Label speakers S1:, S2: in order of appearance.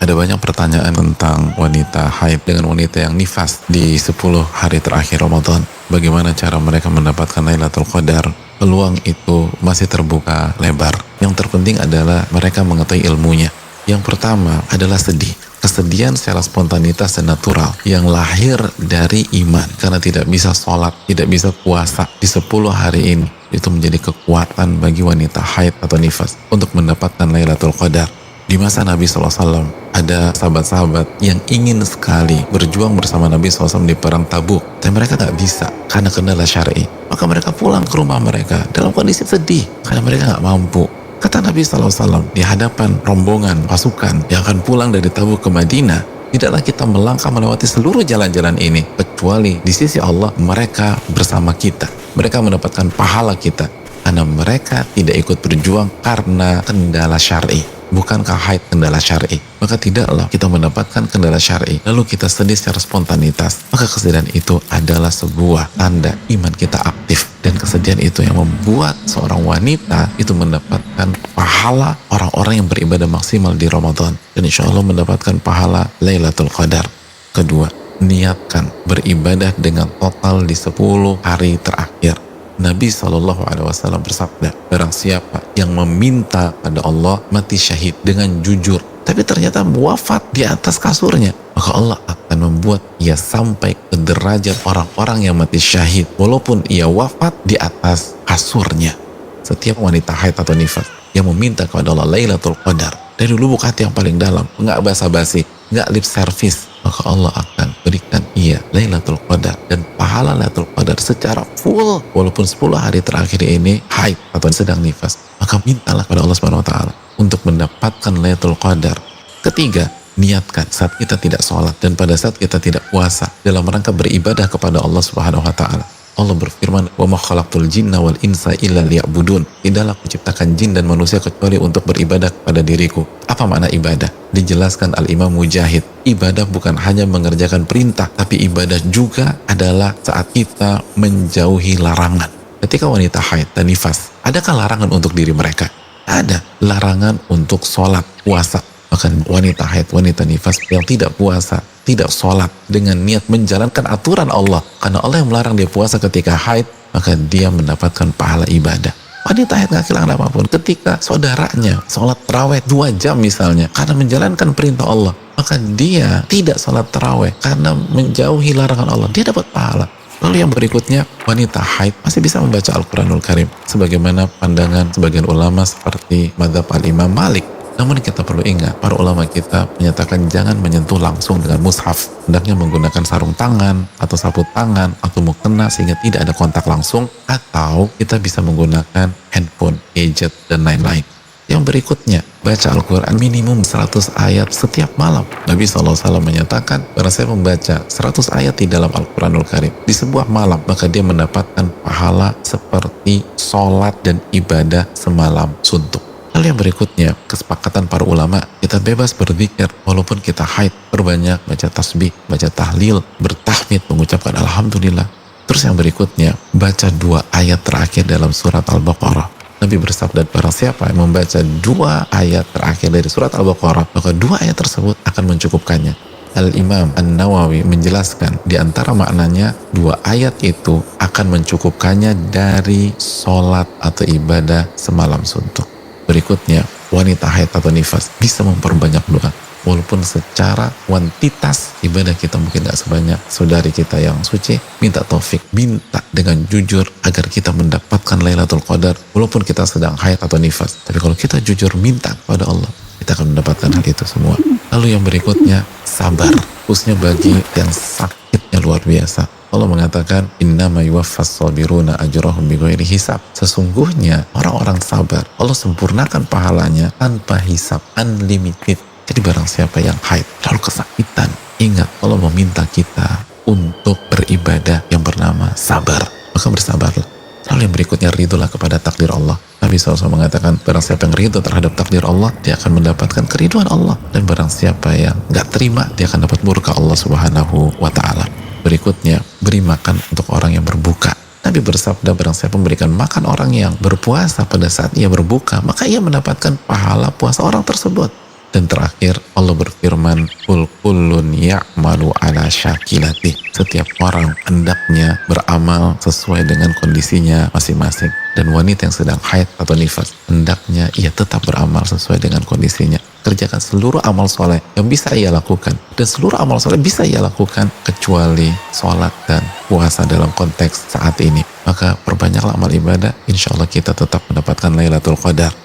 S1: Ada banyak pertanyaan tentang wanita haid dengan wanita yang nifas di 10 hari terakhir Ramadan. Bagaimana cara mereka mendapatkan Lailatul Qadar? Peluang itu masih terbuka lebar. Yang terpenting adalah mereka mengetahui ilmunya. Yang pertama adalah sedih. Kesedihan secara spontanitas dan natural yang lahir dari iman. Karena tidak bisa sholat, tidak bisa puasa di 10 hari ini. Itu menjadi kekuatan bagi wanita haid atau nifas untuk mendapatkan Lailatul Qadar. Di masa Nabi SAW ada sahabat-sahabat yang ingin sekali berjuang bersama Nabi SAW di perang Tabuk, dan mereka gak bisa karena kendala syar'i. Maka mereka pulang ke rumah mereka dalam kondisi sedih karena mereka gak mampu. Kata Nabi SAW di hadapan rombongan pasukan yang akan pulang dari Tabuk ke Madinah, tidaklah kita melangkah melewati seluruh jalan-jalan ini kecuali di sisi Allah mereka bersama kita. Mereka mendapatkan pahala kita karena mereka tidak ikut berjuang karena kendala syar'i. Bukankah haid kendala syar'i? Maka tidaklah kita mendapatkan kendala syar'i lalu kita sedih secara spontanitas. Maka kesedihan itu adalah sebuah tanda iman kita aktif, dan kesedihan itu yang membuat seorang wanita itu mendapatkan pahala orang-orang yang beribadah maksimal di Ramadan, dan insya Allah mendapatkan pahala Lailatul Qadar. Kedua, niatkan beribadah dengan total di 10 hari terakhir. Nabi SAW bersabda, barang siapa yang meminta pada Allah mati syahid dengan jujur, tapi ternyata wafat di atas kasurnya, maka Allah akan membuat ia sampai ke derajat orang-orang yang mati syahid walaupun ia wafat di atas kasurnya. Setiap wanita haid atau nifas yang meminta kepada Allah Lailatul Qadar dari lubuk hati yang paling dalam, nggak basa-basi, nggak lip service, maka Allah akan berikan ia Lailatul Qadar dan pahala Lailatul Qadar secara full. Walaupun 10 hari terakhir ini haid atau sedang nifas, maka mintalah kepada Allah Subhanahu wa taala untuk mendapatkan Lailatul Qadar. Ketiga, niatkan saat kita tidak sholat dan pada saat kita tidak puasa dalam rangka beribadah kepada Allah Subhanahu wa taala. Allah berfirman, "Wa ma khalaqtul jinna wal insa illa liya'budun." Tidaklah kuciptakan jin dan manusia kecuali untuk beribadah kepada diriku. Apa makna ibadah? Dijelaskan Al-Imam Mujahid, ibadah bukan hanya mengerjakan perintah, tapi ibadah juga adalah saat kita menjauhi larangan. Ketika wanita haid dan nifas, adakah larangan untuk diri mereka? Ada larangan untuk sholat, puasa. Bahkan wanita haid, wanita nifas yang tidak puasa, tidak sholat dengan niat menjalankan aturan Allah, karena Allah yang melarang dia puasa ketika haid, maka dia mendapatkan pahala ibadah. Wanita haid gak kehilangan apapun ketika saudaranya sholat taraweh 2 jam misalnya karena menjalankan perintah Allah, maka dia tidak sholat taraweh karena menjauhi larangan Allah, dia dapat pahala. Lalu yang berikutnya, wanita haid masih bisa membaca Al-Quranul Karim sebagaimana pandangan sebagian ulama seperti mazhab Al-Imam Malik. Namun kita perlu ingat, para ulama kita menyatakan jangan menyentuh langsung dengan mushaf. Hendaknya menggunakan sarung tangan atau sapu tangan atau mukena sehingga tidak ada kontak langsung, atau kita bisa menggunakan handphone, gadget, dan lain-lain. Yang berikutnya, baca Al-Quran minimum 100 ayat setiap malam. Nabi SAW menyatakan, barang saya membaca 100 ayat di dalam Al-Quranul Karim di sebuah malam, maka dia mendapatkan pahala seperti sholat dan ibadah semalam suntuk. Lalu yang berikutnya, kesepakatan para ulama, kita bebas berzikir walaupun kita haid, berbanyak baca tasbih, baca tahlil, bertahmid, mengucapkan alhamdulillah. Terus yang berikutnya, baca 2 ayat terakhir dalam surat Al-Baqarah. Nabi bersabda, barang siapa yang membaca 2 ayat terakhir dari surat Al-Baqarah, maka 2 ayat tersebut akan mencukupkannya. Al-Imam An-Nawawi menjelaskan di antara maknanya 2 ayat itu akan mencukupkannya dari sholat atau ibadah semalam suntuk. Berikutnya, wanita haid atau nifas bisa memperbanyak doa. Walaupun secara kuantitas ibadah kita mungkin gak sebanyak saudari kita yang suci, minta taufik, minta dengan jujur agar kita mendapatkan Lailatul Qadar walaupun kita sedang haid atau nifas. Tapi kalau kita jujur minta kepada Allah, kita akan mendapatkan hal itu semua. Lalu yang berikutnya, sabar, khususnya bagi yang sakitnya luar biasa. Allah mengatakan, innama yuwaffas sabiruna ajrahum bighairi hisab. Sesungguhnya orang-orang sabar, Allah sempurnakan pahalanya tanpa hisab, unlimited. Jadi barang siapa yang haid lalu kesakitan, ingat Allah meminta kita untuk beribadah yang bernama sabar, maka bersabarlah. Lalu yang berikutnya, ridholah kepada takdir Allah. Nabi SAW mengatakan, barang siapa yang ridho terhadap takdir Allah, dia akan mendapatkan keriduan Allah. Dan barang siapa yang gak terima, dia akan dapat murka Allah Subhanahu wa ta'ala. Berikutnya, beri makan untuk orang yang berbuka. Nabi bersabda, barang siapa memberikan makan orang yang berpuasa pada saat ia berbuka, maka ia mendapatkan pahala puasa orang tersebut. Dan terakhir Allah berfirman, "Qul kullun ya'malu ala syakilati." Setiap orang hendaknya beramal sesuai dengan kondisinya masing-masing. Dan wanita yang sedang haid atau nifas hendaknya ia tetap beramal sesuai dengan kondisinya. Kerjakan seluruh amal soleh yang bisa ia lakukan, dan seluruh amal soleh bisa ia lakukan kecuali sholat dan puasa dalam konteks saat ini. Maka perbanyaklah amal ibadah, insya Allah kita tetap mendapatkan Lailatul Qadar.